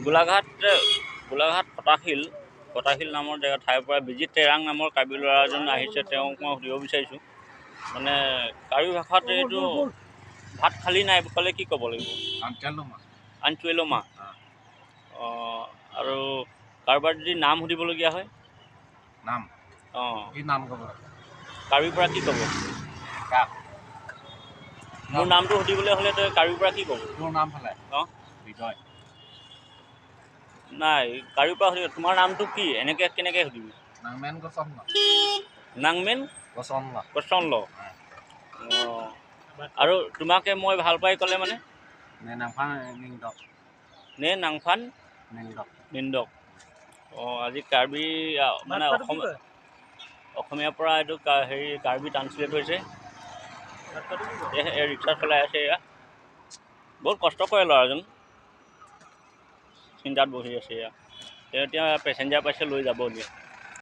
গোলাঘাট কটাশিল নামৰ জেগা ঠাইৰ পৰা বিজিত টেৰাং নামৰ কাৰ্বি ল'ৰা এজন আহিছে। তেওঁক মই সুধিব বিচাৰিছোঁ, মানে কাৰ্বি ভাষাত এইটো ভাত খালি নাই ক'লে কি ক'ব লাগিব? আনচুৱেলমা। অঁ, আৰু কাৰোবাৰ যদি নাম সুধিবলগীয়া হয়? নাম? অঁ, কি নাম ক'ব? কাৰ্বিৰ পৰা কি ক'ব? মোৰ নামটো সুধিবলৈ হ'লে তই কাৰ্বিৰ পৰা কি ক'ব? তোৰ নাম ফালে? অঁ, বিজয়। নাই, কাৰ্বিৰ পৰা সুধিব তোমাৰ নামটো কি? এনেকৈ কেনেকৈ সুধিবি? নাংমেন গছন ল। নাংমেন গছন ল। কচন ল। অঁ, আৰু তোমাকে মই ভাল পাই ক'লে মানে? নে নাংফান নিংদক। নে নাংফান নিংদক। নিন্দক। অঁ, আজি কাৰ্বি মানে অসমীয়াৰ পৰা এইটো হেৰি কাৰ্বি ট্ৰান্সলেট হৈছে। ৰিক্সা চলাই আছে এয়া। বহুত কষ্ট কৰে ল'ৰাজন। চিন্তাত বহি আছে এয়া। তেওঁ এতিয়া পেচেঞ্জাৰ পাইছে, লৈ যাব এতিয়া।